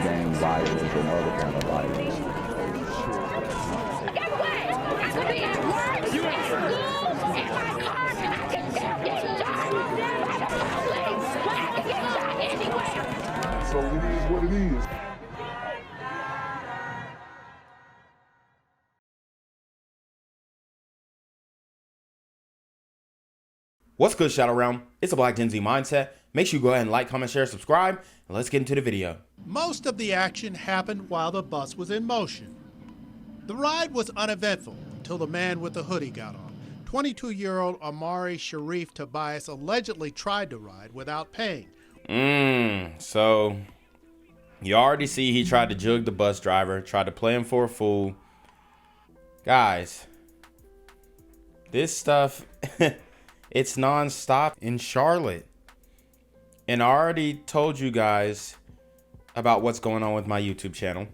gang violence and other kind of violence. Get away! I could be at work, at school, in my car, and I can still get shot by the police, but I can get shot anywhere. So it is what it is. What's good, Shadow Realm? It's a Black Gen Z Mindset. Make sure you go ahead and like, comment, share, subscribe, and let's get into the video. Most of the action happened while the bus was in motion. The ride was uneventful until the man with the hoodie got on. 22-year-old Omari Sharif Tobias allegedly tried to ride without paying. So you already see he tried to jug the bus driver, tried to play him for a fool. Guys, this stuff, it's non-stop in Charlotte. And I already told you guys about what's going on with my YouTube channel.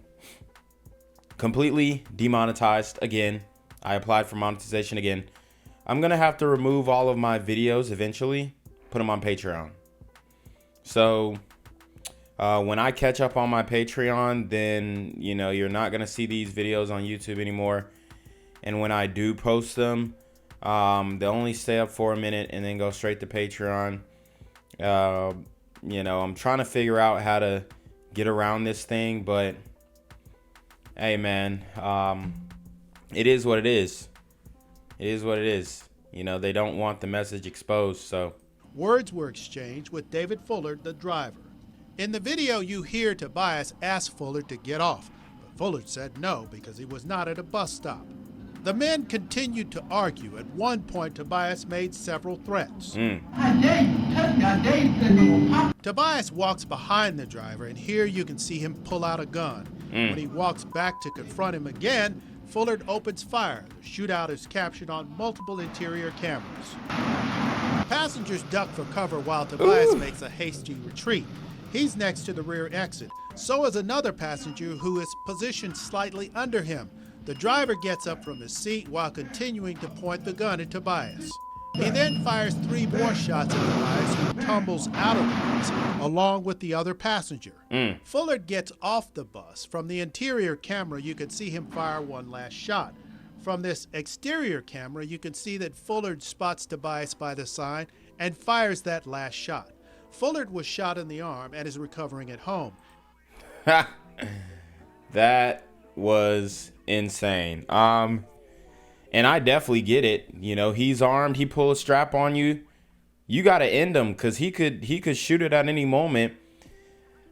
Completely demonetized again. I applied for monetization again. I'm going to have to remove all of my videos eventually, put them on Patreon. So when I catch up on my Patreon, then, you know, you're not going to see these videos on YouTube anymore. And when I do post them, they only stay up for a minute and then go straight to Patreon. You know, I'm trying to figure out how to get around this thing, but hey, man, it is what it is. It is what it is. You know, they don't want the message exposed, so. Words were exchanged with David Fullard, the driver. In the video, you hear Tobias ask Fullard to get off, but Fullard said no because he was not at a bus stop. The men continued to argue. At one point, Tobias made several threats. Tobias walks behind the driver, and here you can see him pull out a gun. When he walks back to confront him again, Fullard opens fire. The shootout is captured on multiple interior cameras. Passengers duck for cover while Tobias makes a hasty retreat. He's next to the rear exit. So is another passenger who is positioned slightly under him. The driver gets up from his seat while continuing to point the gun at Tobias. He then fires 3 more shots at Tobias, who tumbles out of the bus along with the other passenger. Fullard gets off the bus. From the interior camera, you can see him fire one last shot. From this exterior camera, you can see that Fullard spots Tobias by the sign and fires that last shot. Fullard was shot in the arm and is recovering at home. That was insane. And I definitely get it. You know, he's armed, he pull a strap on you. You got to end him because he could shoot it at any moment.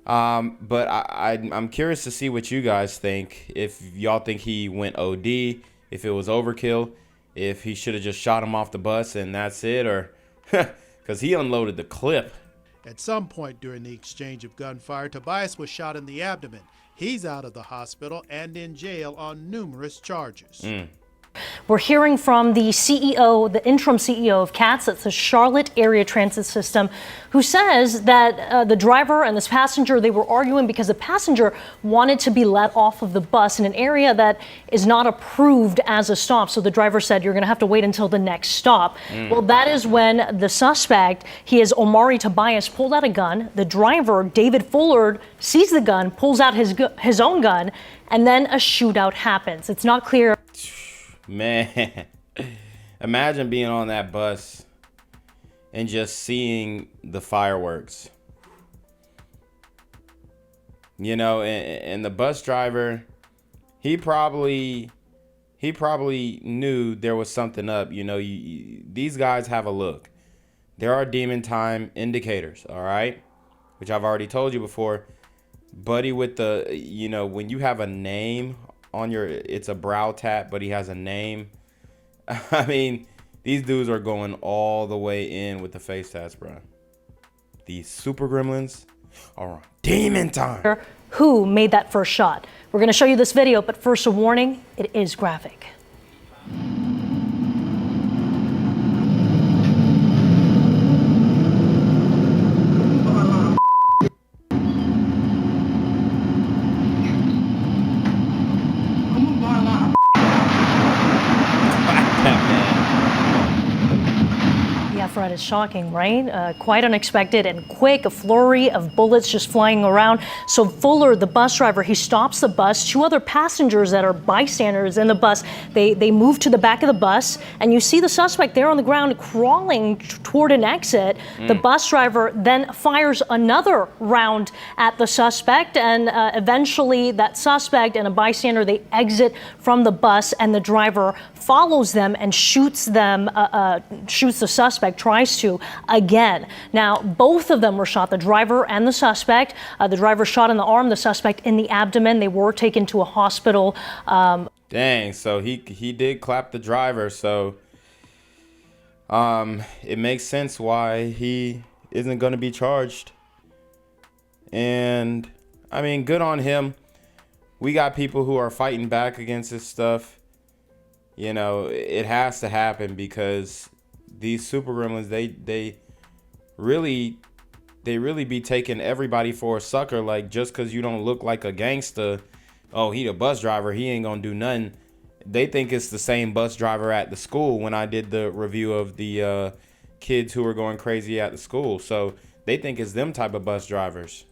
But I'm curious to see what you guys think. If y'all think he went OD, if it was overkill, if he should have just shot him off the bus and that's it, or because he unloaded the clip. At some point during the exchange of gunfire, Tobias was shot in the abdomen. He's out of the hospital and in jail on numerous charges. We're hearing from the CEO, the interim CEO of CATS, that's the Charlotte Area Transit System, who says that the driver and this passenger, they were arguing because the passenger wanted to be let off of the bus in an area that is not approved as a stop. So the driver said, you're going to have to wait until the next stop. Well, that is when the suspect, he is Omari Tobias, pulled out a gun. The driver, David Fullard, sees the gun, pulls out his own gun, and then a shootout happens. It's not clear. Man, imagine being on that bus and just seeing the fireworks. You know, and the bus driver, he probably knew there was something up. You know, these guys have a look. There are demon time indicators, all right? Which I've already told you before. Buddy with the, you know, when you have a name on your, it's a brow tap, but he has a name. I mean, these dudes are going all the way in with the face tats, bro. These super gremlins are on demon time. Who made that first shot? We're going to show you this video, but first a warning, it is graphic. That is shocking, right? Quite unexpected and quick, a flurry of bullets just flying around. So Fuller, the bus driver, he stops the bus. Two other passengers that are bystanders in the bus, they move to the back of the bus, and you see the suspect there on the ground crawling toward an exit. The bus driver then fires another round at the suspect, and eventually that suspect and a bystander, they exit from the bus, and the driver follows them and shoots the suspect, tries to again. Now, both of them were shot, the driver and the suspect. The driver shot in the arm, the suspect in the abdomen. They were taken to a hospital. Dang, so he did clap the driver, so it makes sense why he isn't going to be charged. And I mean, good on him. We got people who are fighting back against this stuff. You know, it has to happen because these super gremlins, they really be taking everybody for a sucker. Like, just because you don't look like a gangster, oh, he the bus driver, he ain't gonna do nothing. They think it's the same bus driver at the school when I did the review of the kids who were going crazy at the school. So they think it's them type of bus drivers.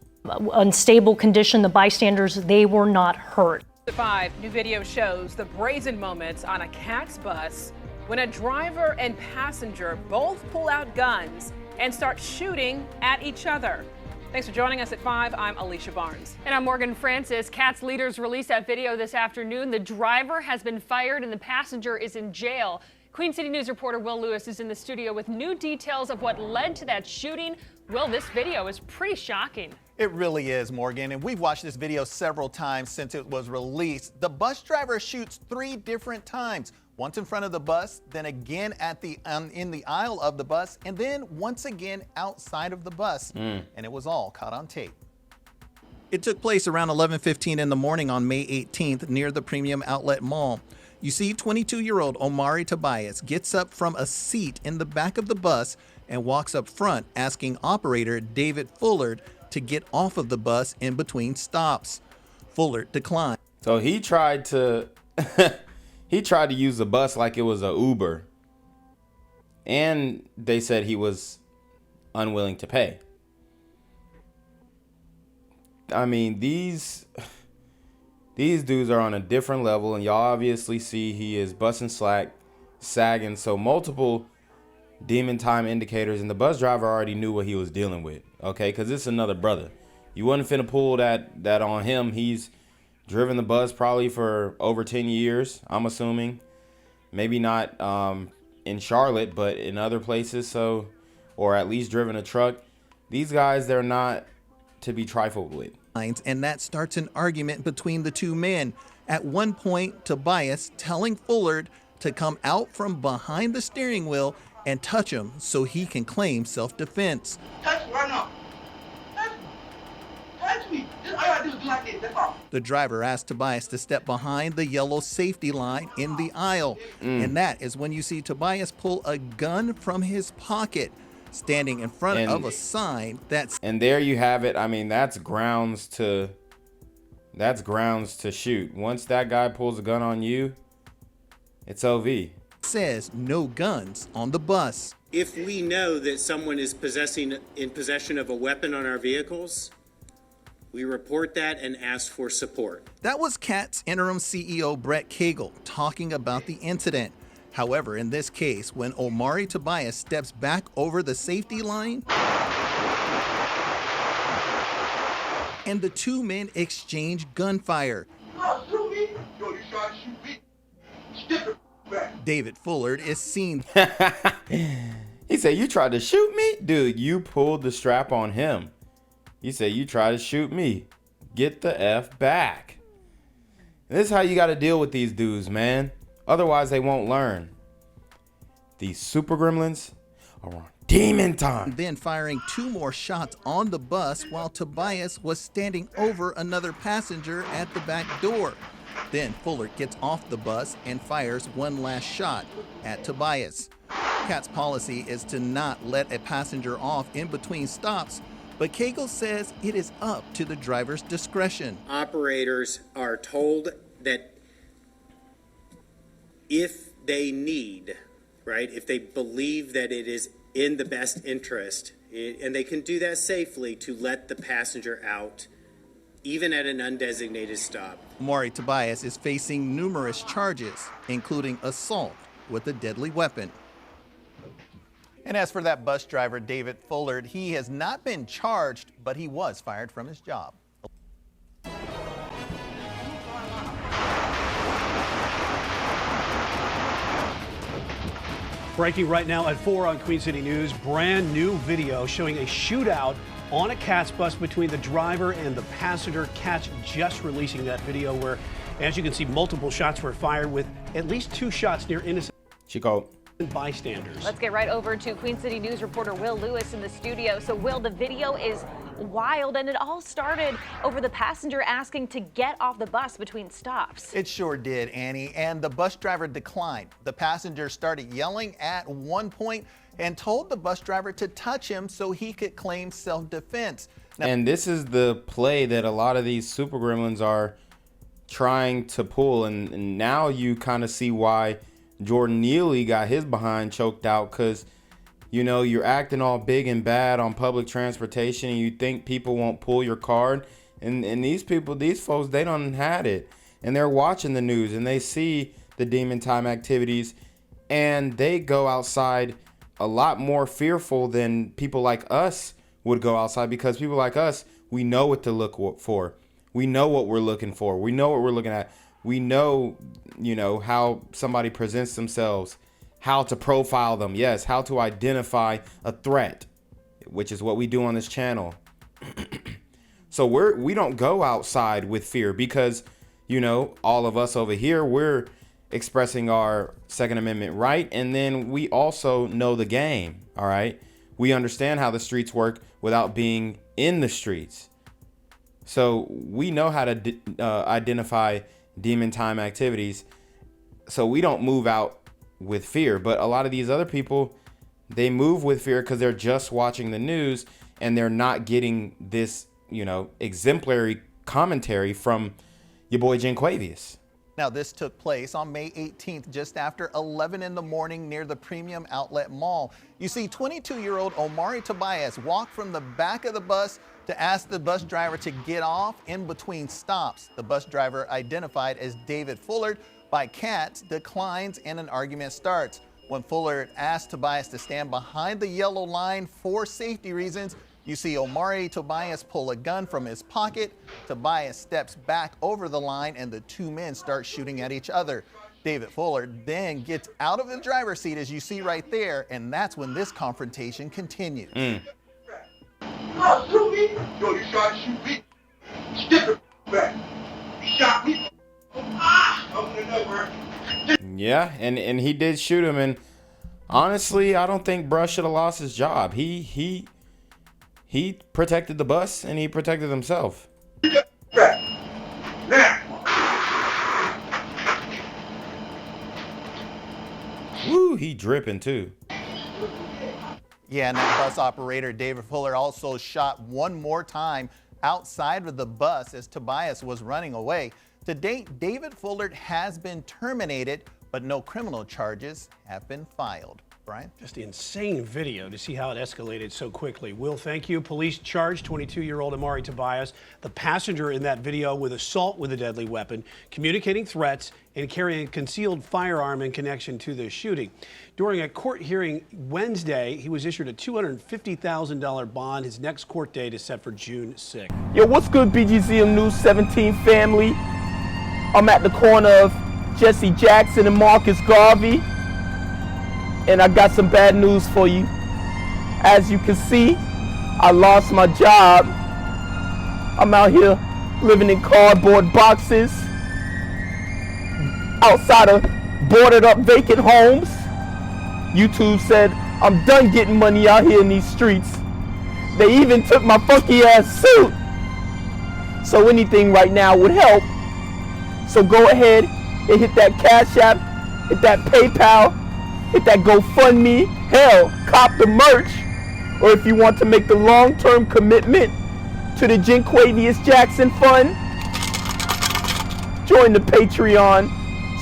Unstable condition, the bystanders, they were not hurt. At 5, new video shows the brazen moments on a CATS bus when a driver and passenger both pull out guns and start shooting at each other. Thanks for joining us at 5. I'm Alicia Barnes. And I'm Morgan Francis. CATS leaders released that video this afternoon. The driver has been fired and the passenger is in jail. Queen City News reporter Will Lewis is in the studio with new details of what led to that shooting. Will, this video is pretty shocking. It really is, Morgan, and we've watched this video several times since it was released. The bus driver shoots 3 different times. Once in front of the bus, then again at in the aisle of the bus, and then once again outside of the bus. And it was all caught on tape. It took place around 11:15 in the morning on May 18th near the Premium Outlet Mall. You see 22-year-old Omari Tobias gets up from a seat in the back of the bus and walks up front, asking operator David Fuller to get off of the bus in between stops. Fuller declined. So he tried to use the bus like it was a Uber. And they said he was unwilling to pay. I mean, these dudes are on a different level, and y'all obviously see he is busting slack, sagging. So multiple demon time indicators, and the bus driver already knew what he was dealing with. Okay, because it's another brother. You wasn't finna pull that on him. He's driven the bus probably for over 10 years, I'm assuming. Maybe not in Charlotte, but in other places. So, or at least driven a truck. These guys, they're not to be trifled with. And that starts an argument between the two men. At one point, Tobias telling Fuller to come out from behind the steering wheel and touch him so he can claim self-defense. Touch me right now. Touch me. Touch me. Just all you gotta do is do like this. That's all. The driver asked Tobias to step behind the yellow safety line in the aisle. And that is when you see Tobias pull a gun from his pocket, standing in front of a sign that's... And there you have it. I mean, that's grounds to shoot. Once that guy pulls a gun on you, it's OV. Says no guns on the bus. If we know that someone is in possession of a weapon on our vehicles, we report that and ask for support. That was CATS interim CEO Brett Cagle talking about the incident. However, in this case, when Omari Tobias steps back over the safety line and the two men exchange gunfire. You try to shoot me? Yo, you try to shoot me? Stick it back. David Fuller is seen. He said, "You tried to shoot me? Dude, you pulled the strap on him." He said, "You tried to shoot me. Get the F back." This is how you got to deal with these dudes, man. Otherwise, they won't learn. These super gremlins are on demon time. Then firing 2 more shots on the bus while Tobias was standing over another passenger at the back door. Then Fuller gets off the bus and fires 1 last shot at Tobias. CAT's policy is to not let a passenger off in between stops, but Cagle says it is up to the driver's discretion. Operators are told that if they need, right, if they believe that it is in the best interest, and they can do that safely, to let the passenger out, even at an undesignated stop. Omari Tobias is facing numerous charges, including assault with a deadly weapon. And as for that bus driver, David Fullard, he has not been charged, but he was fired from his job. Breaking right now at 4 on Queen City News, brand new video showing a shootout on a CATS bus between the driver and the passenger. CATS just releasing that video where, as you can see, multiple shots were fired with at least 2 shots near innocent bystanders. Let's get right over to Queen City News reporter Will Lewis in the studio. So, Will, the video is wild, and it all started over the passenger asking to get off the bus between stops. It sure did, Annie, and the bus driver declined. The passenger started yelling at one point and told the bus driver to touch him so he could claim self-defense. And this is the play that a lot of these super gremlins are trying to pull, and now you kind of see why Jordan Neely got his behind choked out, because, you know, you're acting all big and bad on public transportation and you think people won't pull your card. And these folks, they done had it. And they're watching the news and they see the demon time activities, and they go outside a lot more fearful than people like us would go outside, because people like us, we know what to look for. We know what we're looking for. We know what we're looking at. We know, you know, how somebody presents themselves, how to profile them. Yes, how to identify a threat, which is what we do on this channel. So we don't go outside with fear, because, you know, all of us over here, we're expressing our Second Amendment right. And then we also know the game. All right. We understand how the streets work without being in the streets. So we know how to identify demon time activities. So we don't move out with fear. But a lot of these other people, they move with fear because they're just watching the news and they're not getting this, you know, exemplary commentary from your boy Genquavius. Now, this took place on May 18th, just after 11 in the morning near the Premium Outlet Mall. You see, 22-year-old Omari Tobias walked from the back of the bus to ask the bus driver to get off in between stops. The bus driver, identified as David Fullard by CATS, declines and an argument starts. When Fullard asked Tobias to stand behind the yellow line for safety reasons, you see Omari Tobias pull a gun from his pocket. Tobias steps back over the line and the two men start shooting at each other. David Fullard then gets out of the driver's seat, as you see right there, and that's when this confrontation continues. You shoot me? Yo, you try to shoot me? Stick it back. You shot me? Yeah, and he did shoot him, and honestly, I don't think Brush should have lost his job. He protected the bus and he protected himself. Woo, he dripping too. Yeah, and that bus operator, David Fullard, also shot one more time outside of the bus as Tobias was running away. To date, David Fullard has been terminated, but no criminal charges have been filed. Brian? Just insane video to see how it escalated so quickly. Will, thank you. Police charged 22-year-old Omari Tobias, the passenger in that video, with assault with a deadly weapon, communicating threats, and carrying a concealed firearm in connection to the shooting. During a court hearing Wednesday, he was issued a $250,000 bond. His next court date is set for June 6th. Yo, what's good, BGZM News 17 family? I'm at the corner of Jesse Jackson and Marcus Garvey, and I got some bad news for you. As you can see, I lost my job. I'm out here living in cardboard boxes outside of boarded up vacant homes. YouTube said I'm done getting money out here in these streets. They even took my funky ass suit. So anything right now would help. So go ahead and hit that Cash App, hit that PayPal, hit that GoFundMe, hell, cop the merch. Or if you want to make the long-term commitment to the Genquavius Jackson Fund, join the Patreon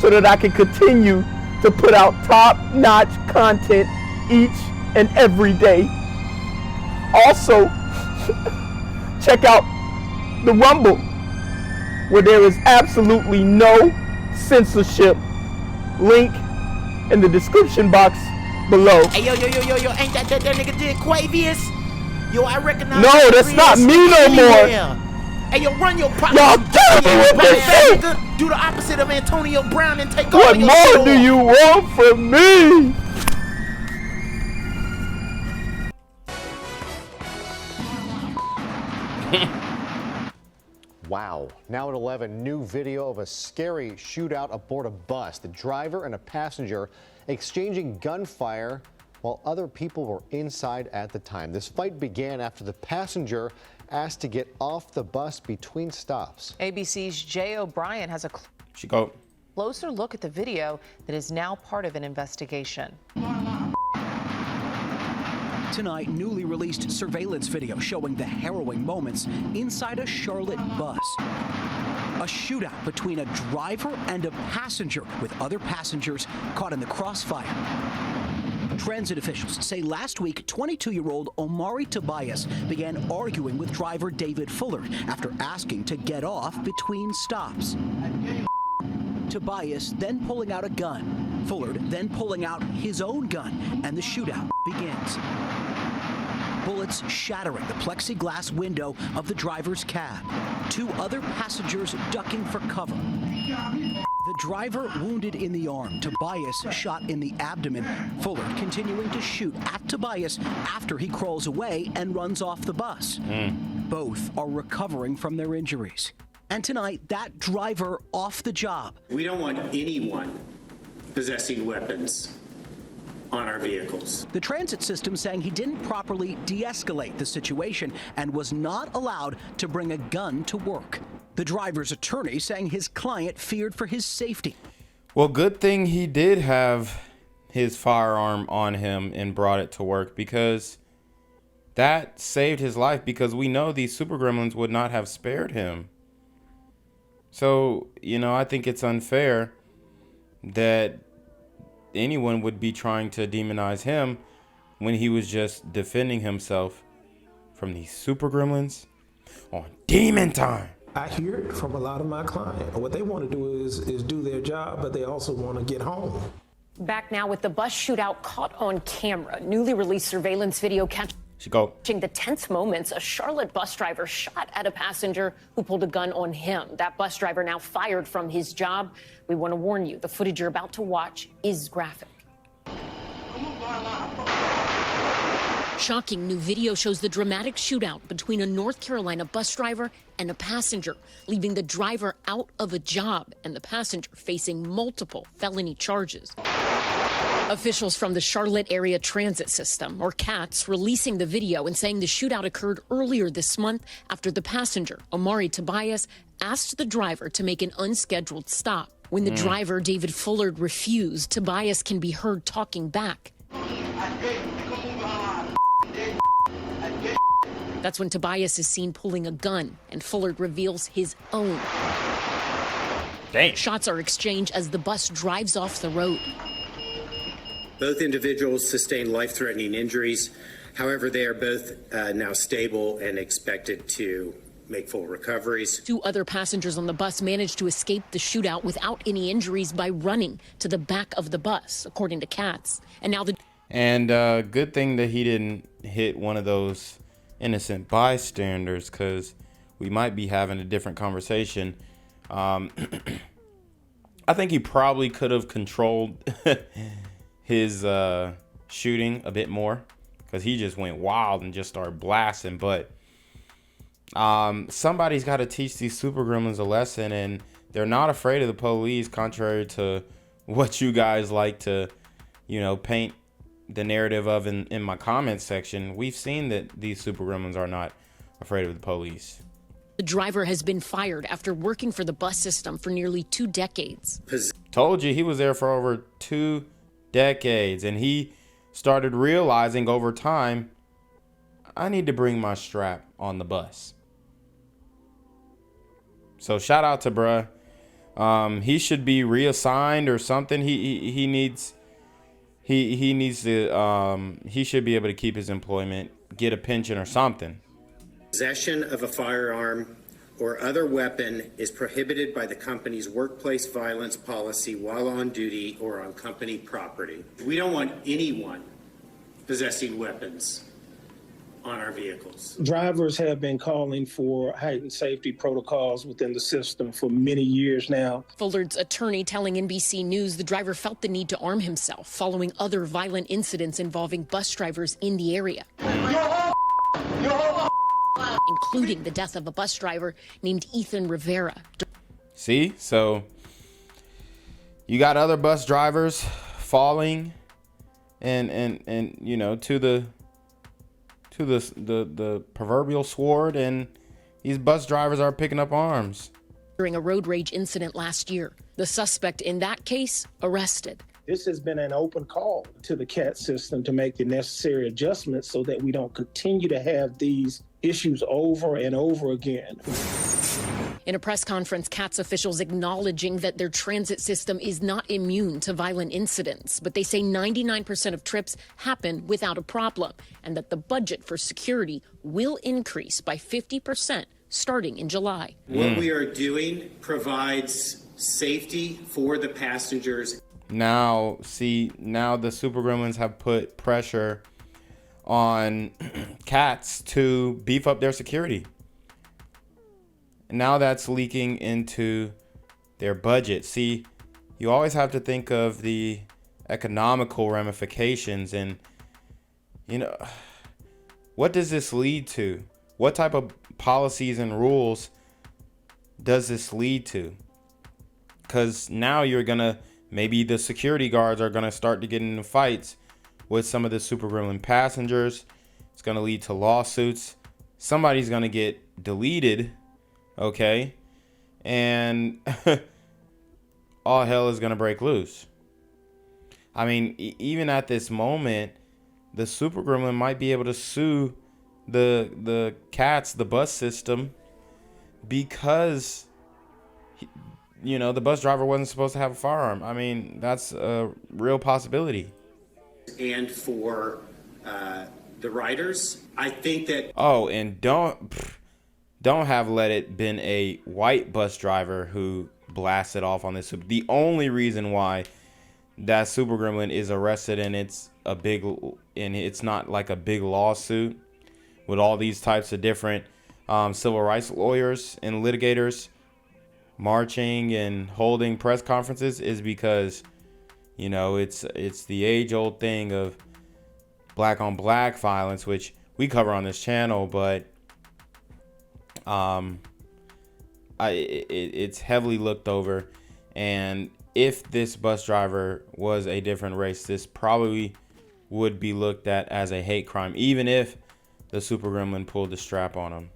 so that I can continue to put out top-notch content each and every day. Also, check out the Rumble, where there is absolutely no censorship. Link in the description box below. Hey, yo, ain't that nigga did Quavius? Yo, I recognize. No, that's not me no more. Hey, yo, run your pocket. Y'all killing me with this shit. Nigga. Do the opposite of Antonio Brown and take What all your more shit do off. you want from me? Wow. Now at 11, new video of a scary shootout aboard a bus. The driver and a passenger exchanging gunfire while other people were inside at the time. This fight began after the passenger asked to get off the bus between stops. ABC's Jay O'Brien has a closer look at the video that is now part of an investigation. Tonight, newly released surveillance video showing the harrowing moments inside a Charlotte bus. A shootout between a driver and a passenger, with other passengers caught in the crossfire. Transit officials say last week, 22-year-old Omari Tobias began arguing with driver David Fullard after asking to get off between stops. Tobias then pulling out a gun. Fullard then pulling out his own gun, and the shootout begins. Bullets shattering the plexiglass window of the driver's cab. Two other passengers ducking for cover. The driver wounded in the arm, Tobias shot in the abdomen. Fullard continuing to shoot at Tobias after he crawls away and runs off the bus. Both are recovering from their injuries. And tonight, that driver off the job. We don't want anyone possessing weapons on our vehicles. The transit system saying he didn't properly de-escalate the situation and was not allowed to bring a gun to work. The driver's attorney saying his client feared for his safety. Well, good thing he did have his firearm on him and brought it to work, because that saved his life, because we know these super gremlins would not have spared him. So, you know, I think it's unfair that anyone would be trying to demonize him when he was just defending himself from these super gremlins on demon time. I hear it from a lot of my clients. What they want to do is do their job, but they also want to get home. Back now with the bus shootout caught on camera. Newly released surveillance video catching the tense moments. A Charlotte bus driver shot at a passenger who pulled a gun on him. That bus driver now fired from his job. We want to warn you, the footage you're about to watch is graphic. Shocking new video shows the dramatic shootout between a North Carolina bus driver and a passenger, leaving the driver out of a job and the passenger facing multiple felony charges. Officials from the Charlotte Area Transit System, or CATS, releasing the video and saying the shootout occurred earlier this month after the passenger, Omari Tobias, asked the driver to make an unscheduled stop. When the driver, David Fullard, refused, Tobias can be heard talking back. That's when Tobias is seen pulling a gun, and Fullard reveals his own. Dang. Shots are exchanged as the bus drives off the road. Both individuals sustained life-threatening injuries. However, they are both now stable and expected to make full recoveries. Two other passengers on the bus managed to escape the shootout without any injuries by running to the back of the bus, according to CATS. And now good thing that he didn't hit one of those innocent bystanders, because we might be having a different conversation. I think he probably could have controlled his shooting a bit more, because he just went wild and just started blasting. But somebody's got to teach these super gremlins a lesson, and they're not afraid of the police, contrary to what you guys like to, you know, paint the narrative of in my comments section. We've seen that these super gremlins are not afraid of the police. the driver has been fired after working for the bus system for nearly 2 decades. Told you he was there for over 2 decades, and he started realizing over time, I need to bring my strap on the bus. So shout out to bruh. He should be reassigned or something. He needs he needs to he should be able to keep his employment, get a pension or something. Possession of a firearm or other weapon is prohibited by the company's workplace violence policy while on duty or on company property. We don't want anyone possessing weapons on our vehicles. Drivers have been calling for heightened safety protocols within the system for many years now. Fullard's attorney telling NBC News the driver felt the need to arm himself following other violent incidents involving bus drivers in the area, including the death of a bus driver named Ethan Rivera. See, so you got other bus drivers falling and you know, to the proverbial sword, and these bus drivers are picking up arms. During a road rage incident last year, the suspect in that case arrested. This has been an open call to the CAT system to make the necessary adjustments so that we don't continue to have these issues over and over again. In a press conference, CATS officials acknowledging that their transit system is not immune to violent incidents, but they say 99% of trips happen without a problem, and that the budget for security will increase by 50% starting in July. What we are doing provides safety for the passengers. Now, see, now the Super Gremlins have put pressure on CATS to beef up their security. Now that's leaking into their budget. See, you always have to think of the economical ramifications, and you know, what does this lead to? What type of policies and rules does this lead to? Because now you're gonna, maybe the security guards are gonna start to get into fights with some of the Super Gremlin passengers. It's gonna lead to lawsuits. Somebody's gonna get deleted. Okay, and all hell is gonna break loose. I mean, even at this moment, the Super Gremlin might be able to sue the CATS, the bus system, because you know, the bus driver wasn't supposed to have a firearm. I mean, that's a real possibility. And for the riders, I think that. Oh, and don't have let it been a white bus driver who blasted off on this. The only reason why that Super Gremlin is arrested, and it's not like a big lawsuit with all these types of different civil rights lawyers and litigators marching and holding press conferences, is because, you know, it's the age-old thing of black on black violence, which we cover on this channel, but it's heavily looked over. And if this bus driver was a different race, this probably would be looked at as a hate crime, even if the Super Gremlin pulled the strap on him.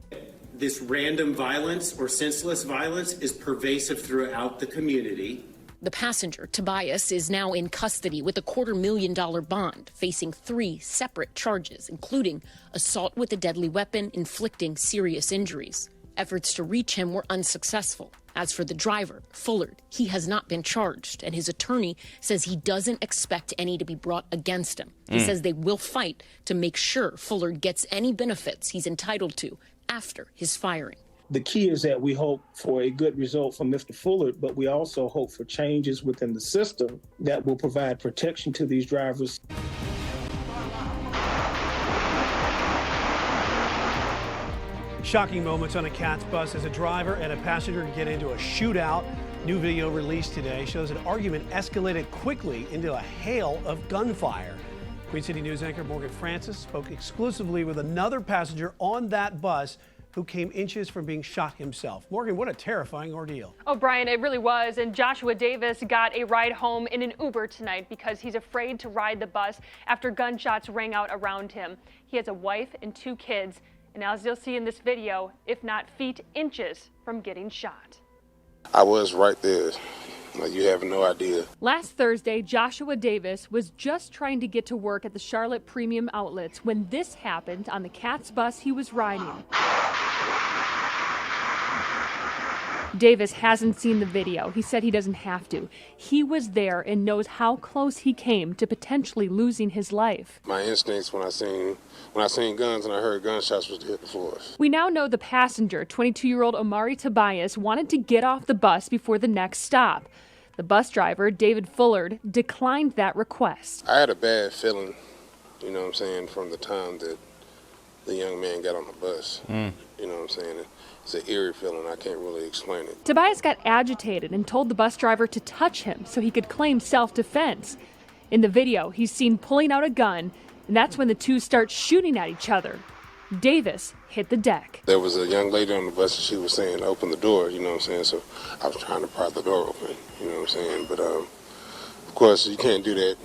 This random violence or senseless violence is pervasive throughout the community. The passenger, Tobias, is now in custody with a $250,000 bond, facing 3 separate charges, including assault with a deadly weapon, inflicting serious injuries. Efforts to reach him were unsuccessful. As for the driver, Fullard, he has not been charged, and his attorney says he doesn't expect any to be brought against him. He says they will fight to make sure Fullard gets any benefits he's entitled to after his firing. The key is that we hope for a good result for Mr. Fullard, but we also hope for changes within the system that will provide protection to these drivers. Shocking moments on a CATS bus as a driver and a passenger get into a shootout. New video released today shows an argument escalated quickly into a hail of gunfire. Queen City News anchor Morgan Francis spoke exclusively with another passenger on that bus who came inches from being shot himself. Morgan, what a terrifying ordeal. Oh, Brian, it really was. And Joshua Davis got a ride home in an Uber tonight because he's afraid to ride the bus after gunshots rang out around him. He has a wife and 2 kids. And as you'll see in this video, if not feet, inches from getting shot. I was right there. Like, you have no idea. Last Thursday, Joshua Davis was just trying to get to work at the Charlotte Premium Outlets when this happened on the CATS bus he was riding. Davis hasn't seen the video. He said he doesn't have to. He was there and knows how close he came to potentially losing his life. My instincts when I seen guns and I heard gunshots was to hit the floors. We now know the passenger, 22-year-old Omari Tobias, wanted to get off the bus before the next stop. The bus driver, David Fullard, declined that request. I had a bad feeling, you know what I'm saying, from the time that the young man got on the bus. You know what I'm saying? It's an eerie feeling. I can't really explain it. Tobias got agitated and told the bus driver to touch him so he could claim self-defense. In the video, he's seen pulling out a gun, and that's when the two start shooting at each other. Davis hit the deck. There was a young lady on the bus and she was saying, open the door, you know what I'm saying? So I was trying to pry the door open, you know what I'm saying? But of course, you can't do that.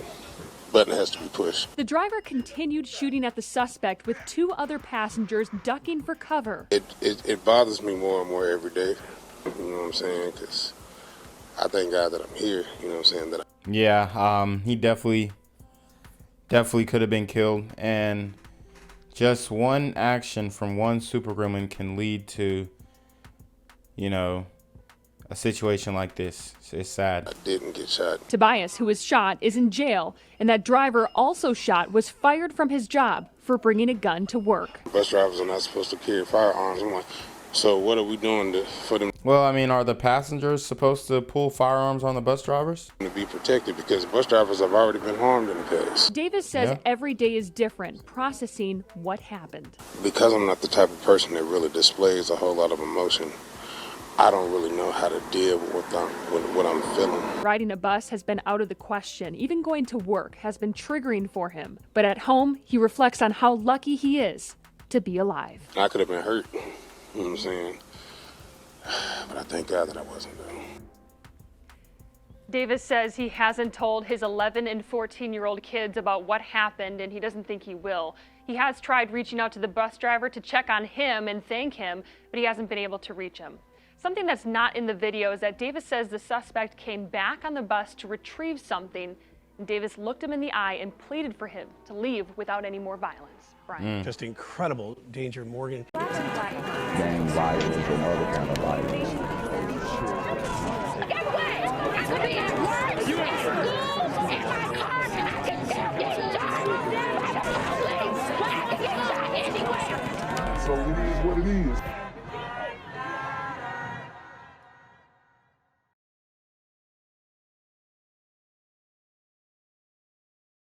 Button has to be pushed. The driver continued shooting at the suspect with two other passengers ducking for cover. It bothers me more and more every day, you know what I'm saying? Because I thank God that I'm here, you know what I'm saying? Yeah, he definitely could have been killed, and just one action from one super gremlin can lead to, you know, a situation like this. It's sad. I didn't get shot. Tobias, who was shot, is in jail, and that driver also shot was fired from his job for bringing a gun to work. Bus drivers are not supposed to carry firearms. I'm like, so what are we doing for them? Well, I mean, are the passengers supposed to pull firearms on the bus drivers? To be protected, because bus drivers have already been harmed in the past. Davis says every day is different, processing what happened. Because I'm not the type of person that really displays a whole lot of emotion, I don't really know how to deal with what I'm feeling. Riding a bus has been out of the question. Even going to work has been triggering for him. But at home, he reflects on how lucky he is to be alive. I could have been hurt, you know what I'm saying? But I thank God that I wasn't, though. Davis says he hasn't told his 11 and 14-year-old kids about what happened, and he doesn't think he will. He has tried reaching out to the bus driver to check on him and thank him, but he hasn't been able to reach him. Something that's not in the video is that Davis says the suspect came back on the bus to retrieve something, and Davis looked him in the eye and pleaded for him to leave without any more violence. Brian. Just incredible danger, Morgan. Gang violence and other kind of violence. Get away! I could be at work, at school, in my car, and I can still get shot by the police. I can get shot anywhere. So it is what it is.